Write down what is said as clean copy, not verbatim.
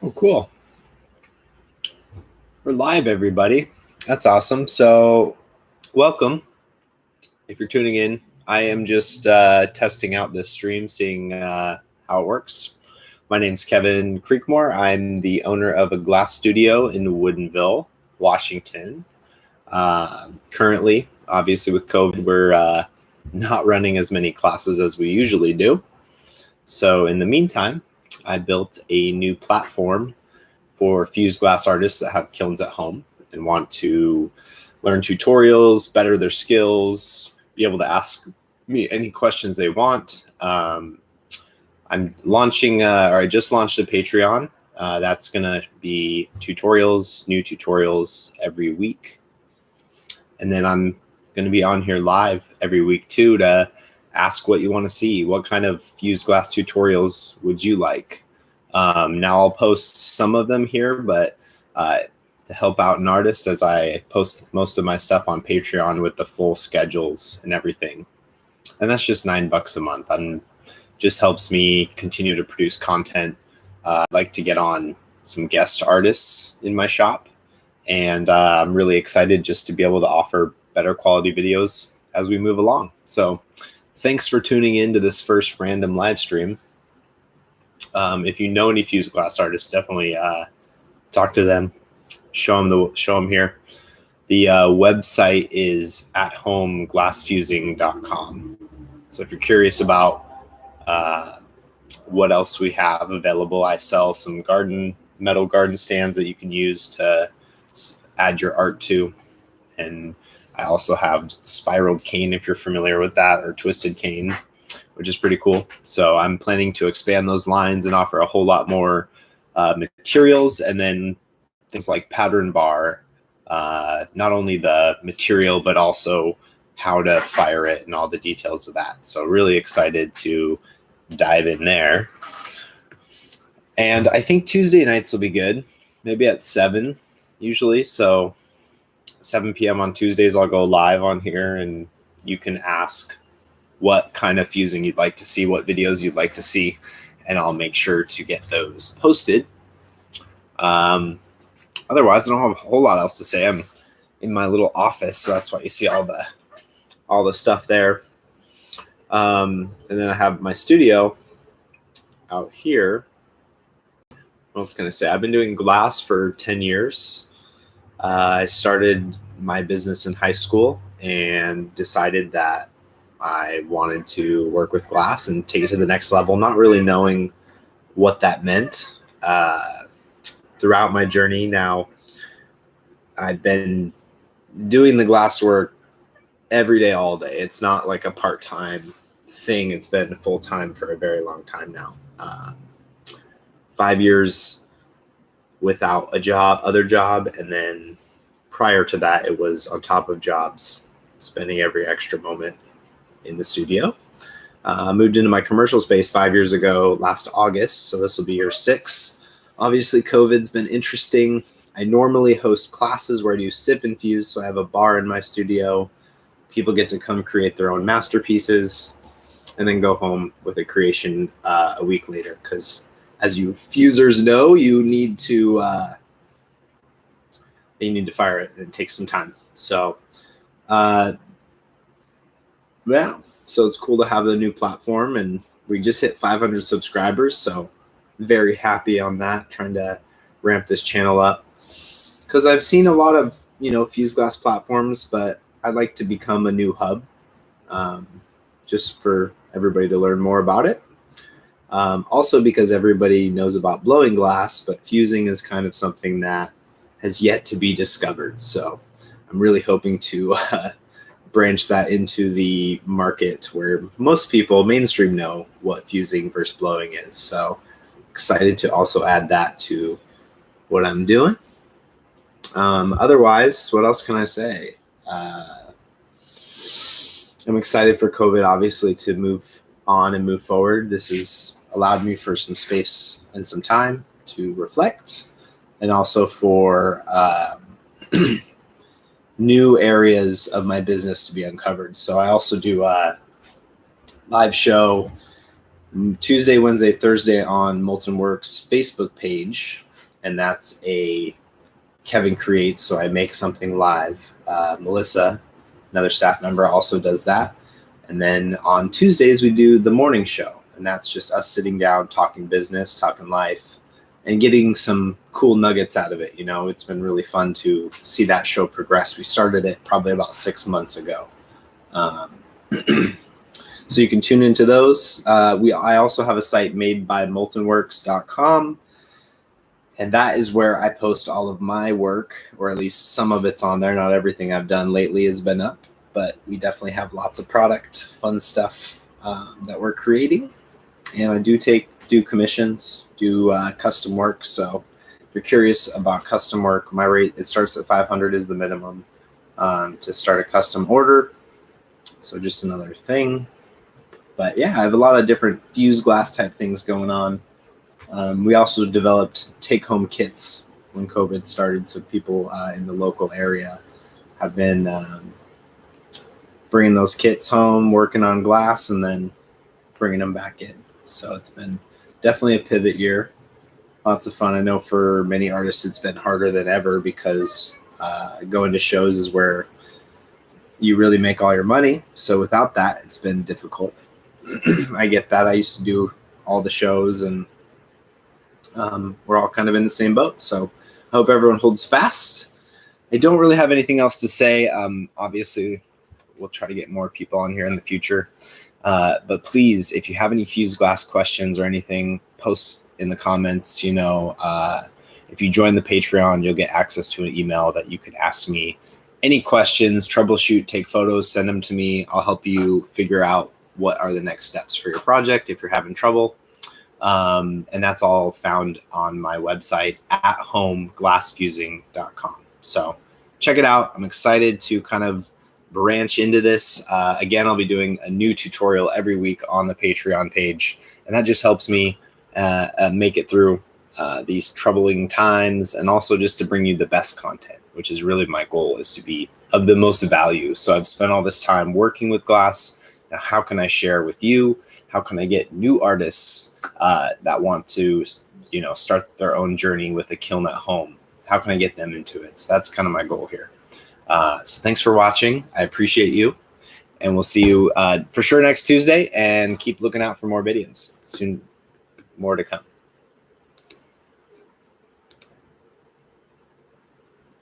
Oh, cool. We're live, everybody. That's awesome. So, welcome. If you're tuning in, I am just testing out this stream, seeing how it works. My name's Kevin Creekmore. I'm the owner of a glass studio in Woodinville, Washington. Currently, obviously, with COVID, we're not running as many classes as we usually do. So, in the meantime, I built a new platform for fused glass artists that have kilns at home and want to learn tutorials, better their skills, be able to ask me any questions they want. I'm launching, or I just launched a Patreon. That's going to be tutorials, new tutorials every week. And then I'm going to be on here live every week too to ask what you want to see. What kind of fused glass tutorials would you like? Now I'll post some of them here, but to help out an artist, as I post most of my stuff on Patreon with the full schedules and everything. And that's just $9 a month. Just helps me continue to produce content. I'd like to get on some guest artists in my shop. And I'm really excited just to be able to offer better quality videos as we move along. So thanks for tuning in to this first random live stream. If you know any fused glass artists, definitely talk to them. Show them here. The website is athomeglassfusing.com. So if you're curious about what else we have available, I sell some metal garden stands that you can use to add your art to, and I also have spiraled cane if you're familiar with that, or twisted cane, which is pretty cool. So I'm planning to expand those lines and offer a whole lot more materials, and then things like pattern bar, not only the material, but also how to fire it and all the details of that. So really excited to dive in there. And I think Tuesday nights will be good, maybe at 7 usually. So 7 p.m. on Tuesdays, I'll go live on here and you can ask what kind of fusing you'd like to see, what videos you'd like to see, and I'll make sure to get those posted. Otherwise, I don't have a whole lot else to say. I'm in my little office, so that's why you see all the stuff there. And then I have my studio out here. What else can I say? I've been doing glass for 10 years. I started my business in high school and decided that I wanted to work with glass and take it to the next level, not really knowing what that meant. Throughout my journey now, I've been doing the glass work every day, all day. It's not like a part-time thing. It's been full-time for a very long time now. 5 years without other job, and then prior to that, it was on top of jobs, spending every extra moment in the studio. I moved into my commercial space 5 years ago, last August, so this will be year 6. Obviously, COVID's been interesting. I normally host classes where I do sip and fuse, so I have a bar in my studio. People get to come create their own masterpieces and then go home with a creation a week later, because as you fusers know, you need to fire it. It takes some time. So yeah, so it's cool to have the new platform, and we just hit 500 subscribers, so very happy on that, trying to ramp this channel up, because I've seen a lot of fused glass platforms, but I'd like to become a new hub, just for everybody to learn more about it. Also because everybody knows about blowing glass, but fusing is kind of something that has yet to be discovered. So I'm really hoping to branch that into the market where most people mainstream know what fusing versus blowing is. So excited to also add that to what I'm doing. Otherwise, what else can I say? I'm excited for COVID, obviously, to move on and move forward. This has allowed me for some space and some time to reflect, and also for new areas of my business to be uncovered. So I also do a live show Tuesday, Wednesday, Thursday on Molten Works Facebook page. and that's a Kevin Creates, so I make something live. Melissa, another staff member, also does that. And then on Tuesdays, we do the morning show, and that's just us sitting down, talking business, talking life, and getting some cool nuggets out of it. It's been really fun to see that show progress. We started it probably about 6 months ago. So you can tune into those. I also have a site madebymoltenworks.com. And that is where I post all of my work, or at least some of it's on there. Not everything I've done lately has been up, but we definitely have lots of product, fun stuff that we're creating. And I do commissions, do custom work. So if you're curious about custom work, my rate, it starts at $500 is the minimum to start a custom order. So just another thing. But yeah, I have a lot of different fused glass type things going on. We also developed take-home kits when COVID started, so people in the local area have been bringing those kits home, working on glass, and then bringing them back in. So it's been definitely a pivot year. Lots of fun. I know for many artists it's been harder than ever because going to shows is where you really make all your money. So without that, it's been difficult. I get that. I used to do all the shows, and we're all kind of in the same boat. So I hope everyone holds fast. I don't really have anything else to say. Obviously, we'll try to get more people on here in the future. But please, if you have any fused glass questions or anything, post in the comments. If you join the Patreon, you'll get access to an email that you can ask me any questions, troubleshoot, take photos, send them to me. I'll help you figure out what are the next steps for your project if you're having trouble. And that's all found on my website at homeglassfusing.com. So check it out. I'm excited to kind of branch into this. Again, I'll be doing a new tutorial every week on the Patreon page, and that just helps me make it through these troubling times, and also just to bring you the best content, which is really my goal, is to be of the most value. So I've spent all this time working with glass. Now, how can I share with you? How can I get new artists that want to, start their own journey with a kiln at home? How can I get them into it? So that's kind of my goal here. So thanks for watching. I appreciate you. And we'll see you for sure next Tuesday. And keep looking out for more videos. Soon, more to come.